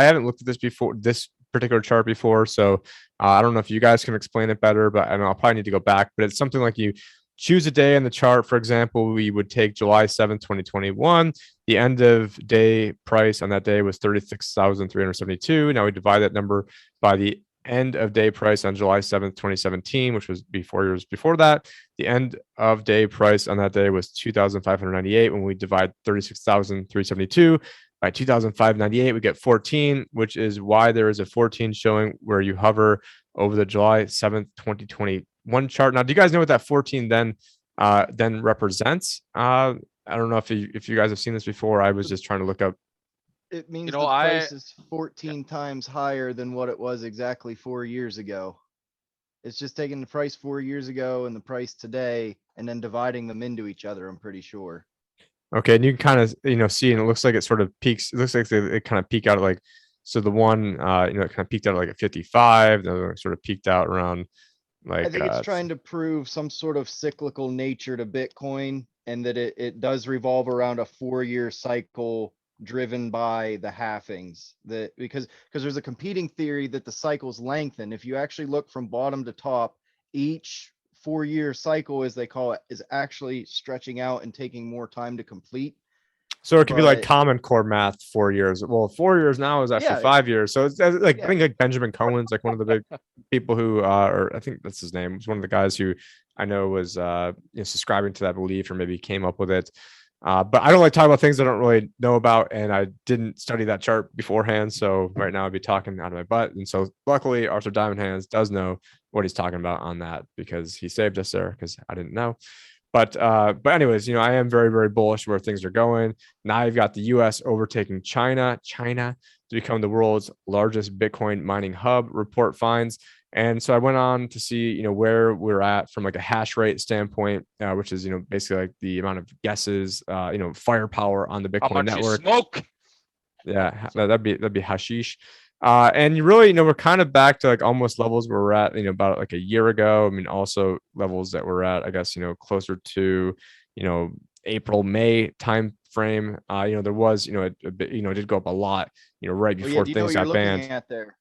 haven't looked at this particular chart before, so I don't know if you guys can explain it better, but I'll probably need to go back. But it's something like you choose a day in the chart. For example, we would take July 7th, 2021. The end of day price on that day was 36,372. Now we divide that number by the end of day price on July 7th, 2017, which was 4 years before that. The end of day price on that day was 2,598. When we divide 36,372 by 2,598, we get 14, which is why there is a 14 showing where you hover over the July 7th, 2021 chart. Now, do you guys know what that 14 then represents? I don't know if you guys have seen this before. I was just trying to look up. It means the price is 14 times higher than what it was exactly 4 years ago. It's just taking the price 4 years ago and the price today, and then dividing them into each other, I'm pretty sure. Okay, and you can kind of see, and it looks like it sort of peaks. It looks like it kind of peak out at like, so the one it kind of peaked out at like at 55. The other sort of peaked out around like. I think it's trying to prove some sort of cyclical nature to Bitcoin, and that it does revolve around a 4-year cycle driven by the halvings. That because there's a competing theory that the cycles lengthen. If you actually look from bottom to top, each 4-year cycle, as they call it, is actually stretching out and taking more time to complete. So it could be like Common Core math, 4 years. Well, 4 years now is actually 5 years. So it's like, I think like Benjamin Cohen's like one of the big people who, or I think that's his name, was one of the guys who I know was subscribing to that belief, or maybe came up with it. But I don't like talking about things I don't really know about, and I didn't study that chart beforehand. So right now I'd be talking out of my butt. And so luckily Arthur Diamond Hands does know what he's talking about on that, because he saved us there, because I didn't know. But anyways, I am very, very bullish where things are going. Now you've got the US overtaking China to become the world's largest Bitcoin mining hub, report finds. And so I went on to see, where we're at from like a hash rate standpoint, which is, basically like the amount of guesses, firepower on the Bitcoin network. Smoke. Yeah, that'd be hashish. And you really, we're kind of back to like almost levels where we're at, about like a year ago. I mean, also levels that we're at, I guess, closer to, April, May time frame. There was, a bit, it did go up a lot, right Well, yeah, before do you know things what you're got looking banned. at there?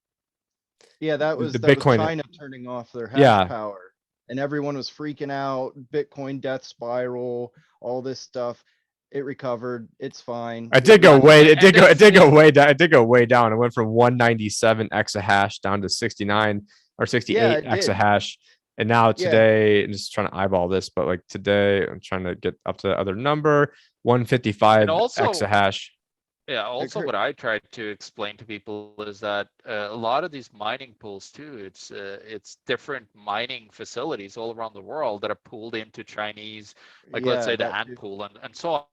Yeah, that The was Bitcoin, China turning off their hash yeah, power, and everyone was freaking out. Bitcoin death spiral, all this stuff. It recovered. It's fine. it did go Yeah, way, it and did go, it it's did go way down. It did go way down. It went from 197 exahash down to 69 or Yeah, 68 it did. exahash. And now Yeah. today, I'm just trying to eyeball this, but like today, I'm trying to get up to the other number, 155 and also exahash. Yeah, also cra- what I try to explain to people is that a lot of these mining pools too, it's different mining facilities all around the world that are pooled into Chinese, like let's Yeah, say the that Ant too. pool and so on.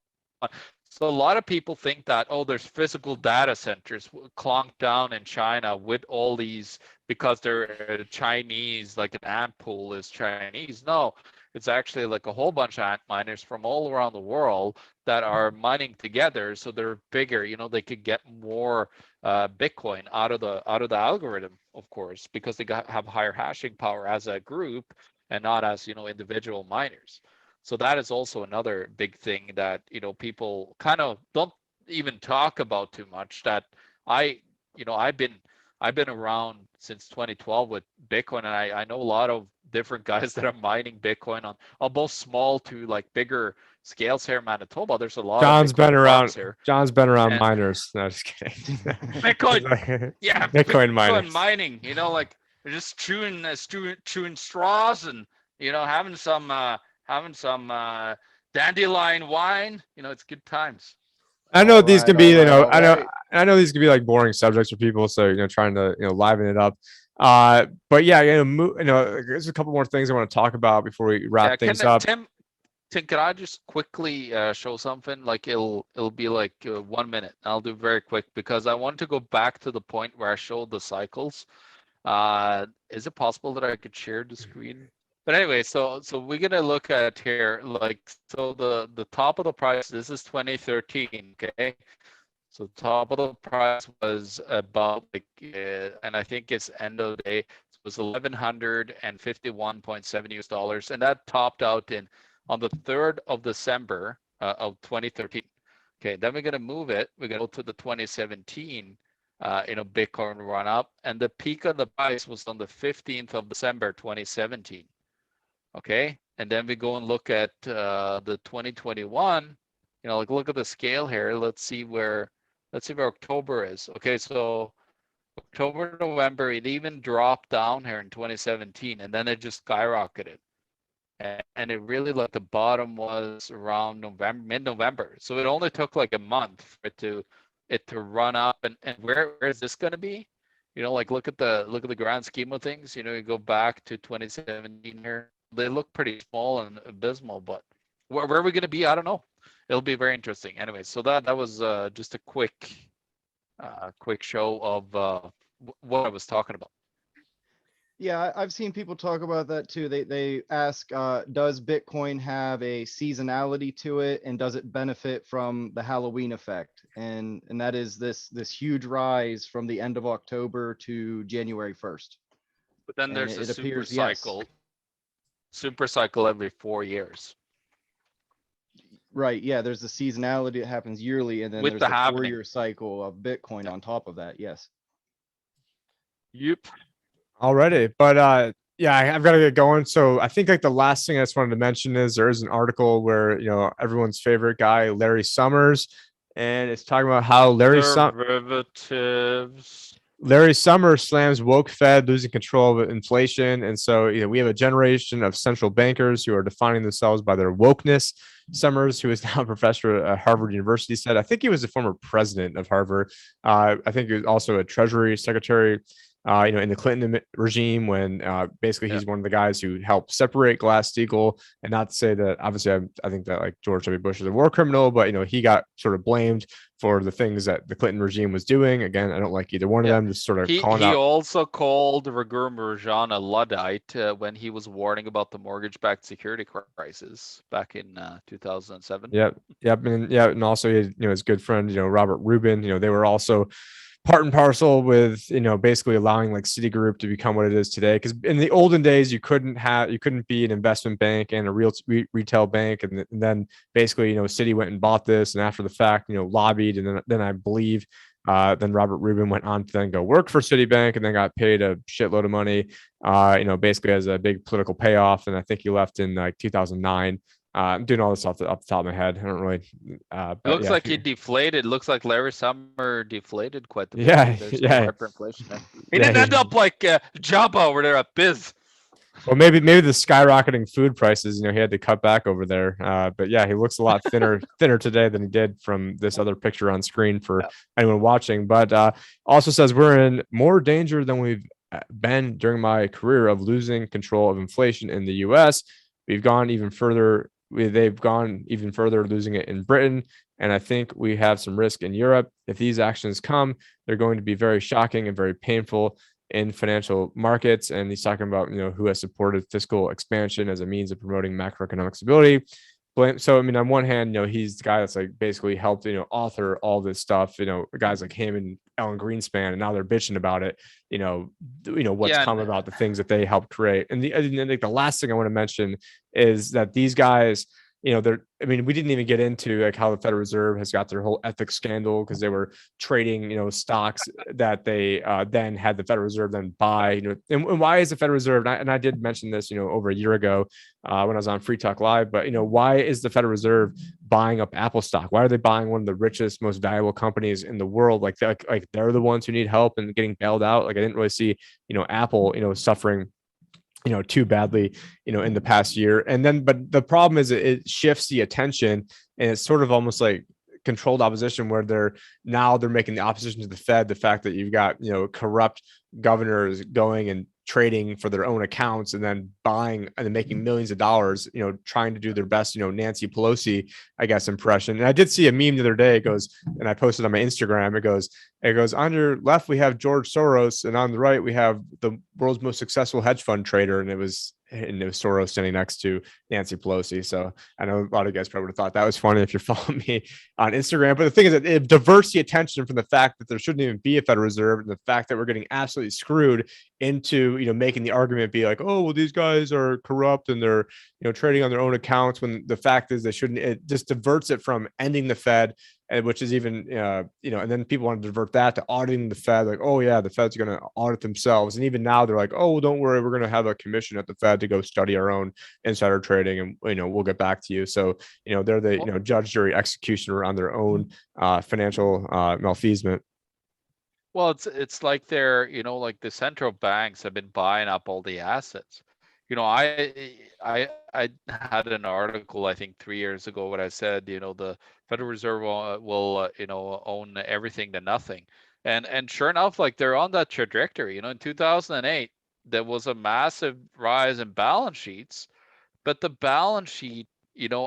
So a lot of people think that, oh, there's physical data centers clonked down in China with all these because they're Chinese, like an Ant pool is Chinese. No, it's actually like a whole bunch of Ant miners from all around the world that are mining together, so they're bigger. They could get more Bitcoin out of the algorithm, of course, because they have higher hashing power as a group and not as individual miners. So that is also another big thing that people kind of don't even talk about too much. That I you know I've been around since 2012 with Bitcoin, and I know a lot of different guys that are mining Bitcoin on both small to like bigger scales here in Manitoba. There's a lot of John's been Bitcoin around. farms here. John's been around And miners. No, just kidding. Bitcoin, yeah, Bitcoin Bitcoin miners. mining. Like they're just chewing straws and having some dandelion wine. It's good times. I know All these right, can be, all right, all right. I know these can be like boring subjects for people. So, trying to, liven it up. But yeah, there's a couple more things I want to talk about before we wrap Yeah, things up. Tim, can I just quickly show something? Like it'll be like 1 minute. I'll do very quick because I want to go back to the point where I showed the cycles. Is it possible that I could share the screen? But anyway, so we're gonna look at here, like, so the top of the price. This is 2013, okay? So the top of the price was about like, and I think it's end of the day, it was $1,151.7 US, and that topped out on the 3rd of December of 2013. Okay, then we're gonna move it. We're gonna go to the 2017, Bitcoin run up, and the peak of the price was on the 15th of December 2017. Okay, and then we go and look at the 2021. Like look at the scale here. Let's see where October is. Okay, so October, November, it even dropped down here in 2017, and then it just skyrocketed. And it really, like, the bottom was around November, mid-November. So it only took like a month for it to run up. And where is this going to be? Like look at the grand scheme of things. You go back to 2017 here. They look pretty small and abysmal, but where are we going to be? I don't know. It'll be very interesting. Anyway, so that was just a quick show of what I was talking about. Yeah, I've seen people talk about that too. They ask, does Bitcoin have a seasonality to it, and does it benefit from the Halloween effect? And that is this huge rise from the end of October to January 1st. But then And there's a it super appears, yes. cycle every 4 years. Right. Yeah. There's the seasonality that happens yearly, and then With there's the the halvening. 4-year cycle of Bitcoin on top of that. Yes. Yep. Already, but yeah, I've got to get going. So I think like the last thing I just wanted to mention is there is an article where everyone's favorite guy, Larry Summers, and it's talking about how Derivatives. Larry Summers slams woke Fed losing control of inflation. And so we have a generation of central bankers who are defining themselves by their wokeness. Summers, who is now a professor at Harvard University, said, I think he was the former president of Harvard. I think he was also a Treasury Secretary. In the Clinton regime, when basically he's one of the guys who helped separate Glass-Steagall. And not to say that, obviously, I think that like George W. Bush is a war criminal, but he got sort of blamed for the things that the Clinton regime was doing. Again, I don't like either one of them. Just sort of calling out. He also called Raghuram Rajan a Luddite when he was warning about the mortgage-backed security crisis back in 2007. Yep, and also his good friend Robert Rubin. They were also part and parcel with, basically allowing like Citigroup to become what it is today. Because in the olden days, you couldn't be an investment bank and a retail bank, and then basically, Citi went and bought this, and after the fact, lobbied, and then I believe. Then Robert Rubin went on to then go work for Citibank and then got paid a shitload of money, basically as a big political payoff. And I think he left in like 2009. I'm doing all this off the top of my head. I don't really. It looks like he deflated. Looks like Larry Summer deflated quite a bit. Yeah, There's yeah. hyperinflation there. He didn't end up like Jabba over there at Biz. Well, maybe the skyrocketing food prices, he had to cut back over there. But yeah, he looks a lot thinner today than he did from this other picture on screen for anyone watching. But also says we're in more danger than we've been during my career of losing control of inflation in the U.S. We've gone even further. They've gone even further, losing it in Britain. And I think we have some risk in Europe. If these actions come, they're going to be very shocking and very painful in financial markets. And he's talking about, who has supported fiscal expansion as a means of promoting macroeconomic stability. So, I mean, on one hand, he's the guy that's like basically helped, author all this stuff, guys like him and Ellen Greenspan, and now they're bitching about it, what's come about the things that they helped create. And the last thing I want to mention is that these guys, we didn't even get into like how the Federal Reserve has got their whole ethics scandal because they were trading, stocks that they then had the Federal Reserve then buy, and why is the Federal Reserve, and I did mention this, over a year ago when I was on Free Talk Live, but, why is the Federal Reserve buying up Apple stock? Why are they buying one of the richest, most valuable companies in the world? Like they're the ones who need help and getting bailed out. Like I didn't really see, Apple, suffering too badly, in the past year. And then, but the problem is it shifts the attention, and it's sort of almost like controlled opposition where they're making the opposition to the Fed. The fact that you've got, corrupt governors going and trading for their own accounts and then buying and then making millions of dollars, trying to do their best, Nancy Pelosi, I guess, impression. And I did see a meme the other day. It goes, and I posted on my Instagram, it goes, on your left, we have George Soros, and on the right, we have the world's most successful hedge fund trader. And it was Soros standing next to Nancy Pelosi. So I know a lot of you guys probably would have thought that was funny if you're following me on Instagram. But the thing is that it diverts the attention from the fact that there shouldn't even be a Federal Reserve, and the fact that we're getting absolutely screwed into, making the argument be like, oh, well, these guys are corrupt and they're, trading on their own accounts, when the fact is they shouldn't. It just diverts it from ending the Fed, which is even, and then people want to divert that to auditing the Fed. Like, oh yeah, the Fed's going to audit themselves. And even now they're like, oh, well, don't worry, we're going to have a commission at the Fed to go study our own insider trading, and, we'll get back to you. So, they're the, judge, jury, executioner on their own financial malfeasance. Well, it's like they're, like the central banks have been buying up all the assets. I had an article, I think 3 years ago, what I said, the Federal Reserve will own everything to nothing. And sure enough, like they're on that trajectory. In 2008, there was a massive rise in balance sheets, but the balance sheet,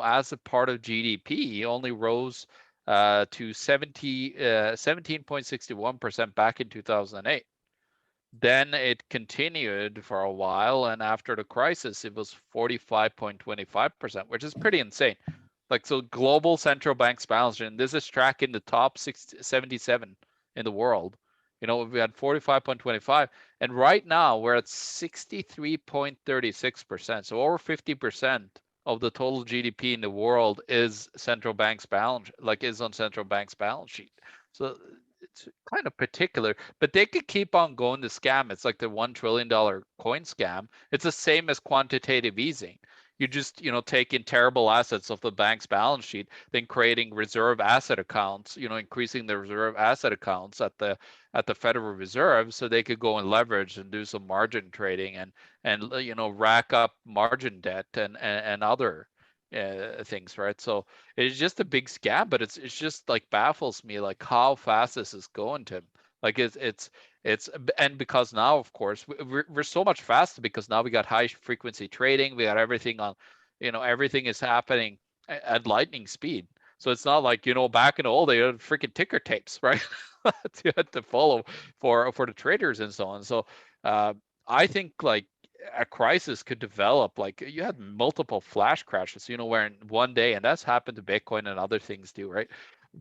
as a part of GDP only rose to 17.61% back in 2008. Then it continued for a while, and after the crisis, it was 45.25%, which is pretty insane. Like, so global central banks balance sheet, and this is tracking the top 77 in the world. We had 45.25, and right now we're at 63.36%. So over 50% of the total GDP in the world is central banks balance, is on central banks balance sheet. So it's kind of particular, but they could keep on going to scam. It's like the $1 trillion coin scam. It's the same as quantitative easing. You just, taking terrible assets off the bank's balance sheet, then creating reserve asset accounts, increasing the reserve asset accounts at the Federal Reserve, so they could go and leverage and do some margin trading and rack up margin debt and other things, right? So it's just a big scam, but it's just like baffles me like how fast this is going, Tim. Like it's and because now, of course, we're so much faster because now we got high frequency trading, we got everything on, everything is happening at lightning speed. So it's not like, back in the old days, you had freaking ticker tapes, right? You had to follow for the traders and so on. So I think like a crisis could develop. Like you had multiple flash crashes, where in one day, and that's happened to Bitcoin and other things too, right?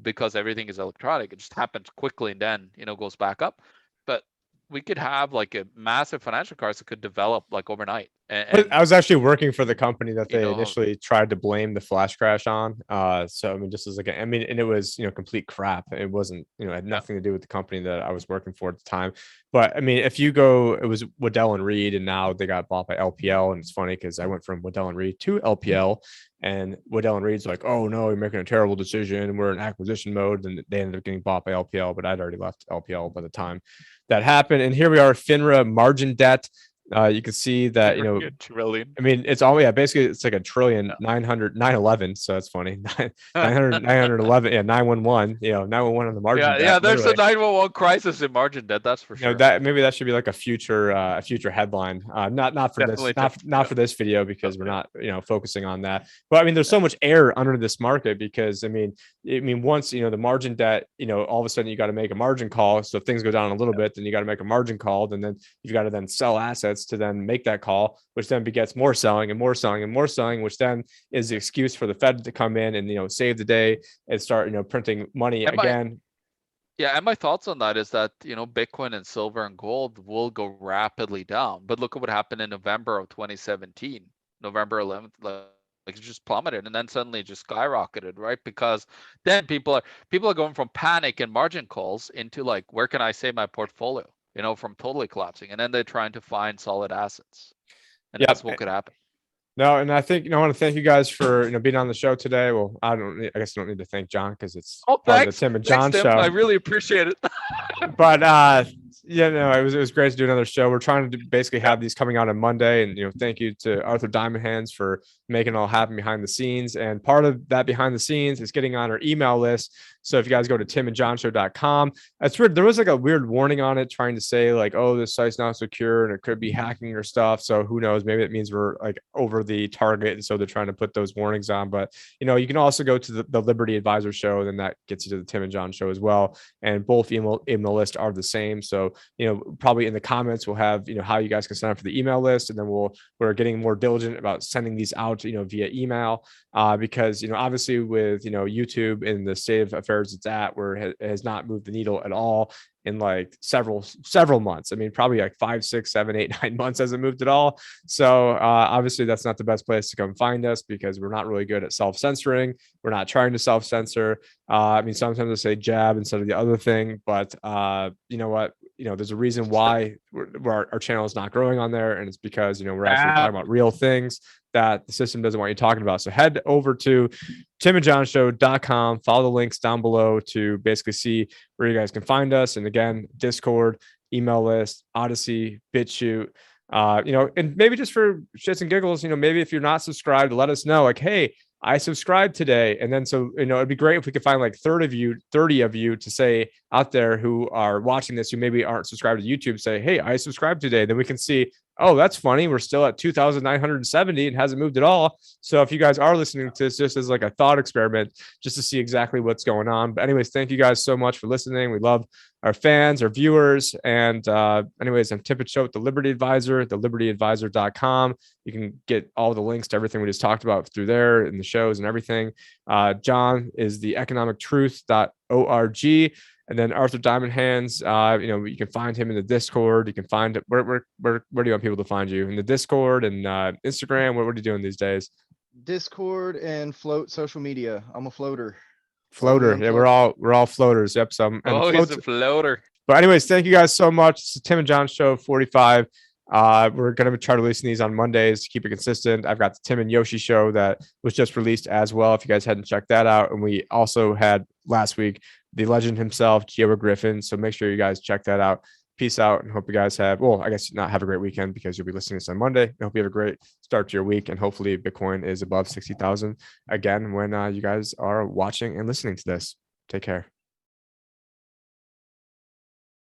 Because everything is electronic, it just happens quickly and then goes back up. But we could have like a massive financial crisis that could develop like overnight. But I And was actually working for the company that you they know, initially tried to blame the flash crash on. So I mean, just as like, and it was complete crap. It wasn't, it had yeah, nothing to do with the company that I was working for at the time. But I mean, if you go, it was Waddell and Reed, and now they got bought by LPL. And it's funny because I went from Waddell and Reed to LPL, and Waddell and Reed's like, oh no, you're making a terrible decision, and we're in acquisition mode. And they ended up getting bought by LPL, but I'd already left LPL by the time that happened. And here we are, FINRA margin debt. You can see that, a trillion. I mean, it's all, basically it's like a trillion, 911. So that's funny. 911, yeah, 911, 911 on the margin. Yeah, there's a 911 crisis in margin debt. That's for sure. That maybe that should be like a future headline. Not for Definitely this, not for this video, because we're not, focusing on that. But I mean, there's so much air under this market because I mean, once, the margin debt, all of a sudden you got to make a margin call. So if things go down a little bit, then you got to make a margin call. And then you've got to then sell assets to then make that call, which then begets more selling and more selling and more selling, which then is the excuse for the Fed to come in and, save the day and start, printing money again. And my thoughts on that is that, Bitcoin and silver and gold will go rapidly down. But look at what happened in November of 2017, November 11th, like it just plummeted and then suddenly just skyrocketed, right? Because then people are going from panic and margin calls into like, where can I save my portfolio, from totally collapsing. And then they're trying to find solid assets. And that's what could happen. No, and I think I want to thank you guys for being on the show today. Well, I guess I don't need to thank John because it's part of the Tim and John show. I really appreciate it. But it was great to do another show. We're trying to basically have these coming out on Monday, and thank you to Arthur Diamond Hands for making it all happen behind the scenes. And part of that behind the scenes is getting on our email list. So if you guys go to timandjohnshow.com, that's weird. There was like a weird warning on it trying to say like, oh, this site's not secure and it could be hacking or stuff. So who knows? Maybe it means we're like over the target. And so they're trying to put those warnings on. But, you can also go to the Liberty Advisor show, and then that gets you to the Tim and John show as well. And both email list are the same. So, probably in the comments, we'll have, how you guys can sign up for the email list. And then we're getting more diligent about sending these out, via email, because, obviously with, YouTube in the state of affairs it's at, where it has not moved the needle at all in like several months. I mean, probably like 5, 6, 7, 8, 9 months hasn't moved at all. So obviously that's not the best place to come find us because we're not really good at self-censoring. We're not trying to self-censor. I mean, sometimes I say jab instead of the other thing, but you know what? There's a reason why our channel is not growing on there. And it's because, we're actually talking about real things that the system doesn't want you talking about. So head over to timandjohnshow.com, follow the links down below to basically see where you guys can find us. And again, Discord, email list, Odyssey, BitChute, and maybe just for shits and giggles, maybe if you're not subscribed, let us know like, hey, I subscribed today. And then, so, it'd be great if we could find like 30 of you to say out there who are watching this, who maybe aren't subscribed to YouTube, say, hey, I subscribed today. Then we can see, oh, that's funny. We're still at 2,970 and hasn't moved at all. So if you guys are listening to this just as like a thought experiment, just to see exactly what's going on. But anyways, thank you guys so much for listening. We love our fans, our viewers. And anyways, I'm Tim Picciott with the Liberty Advisor, LibertyAdvisor.com. You can get all the links to everything we just talked about through there in the shows and everything. John is the economictruth.org. And then Arthur Diamond Hands, you can find him in the Discord. You can find it. Where do you want people to find you? In the Discord and Instagram? What are you doing these days? Discord and float social media. I'm a floater. Floater. Yeah, we're all floaters. Yep. So he's a floater. But anyways, thank you guys so much. This is Tim and John show 45. We're going to try to release these on Mondays to keep it consistent. I've got the Tim and Yoshi show that was just released as well, if you guys hadn't checked that out. And we also had last week the legend himself, Gio Griffin. So make sure you guys check that out. Peace out, and hope you guys have a great weekend because you'll be listening to this on Monday. I hope you have a great start to your week, and hopefully Bitcoin is above 60,000 again when you guys are watching and listening to this. Take care.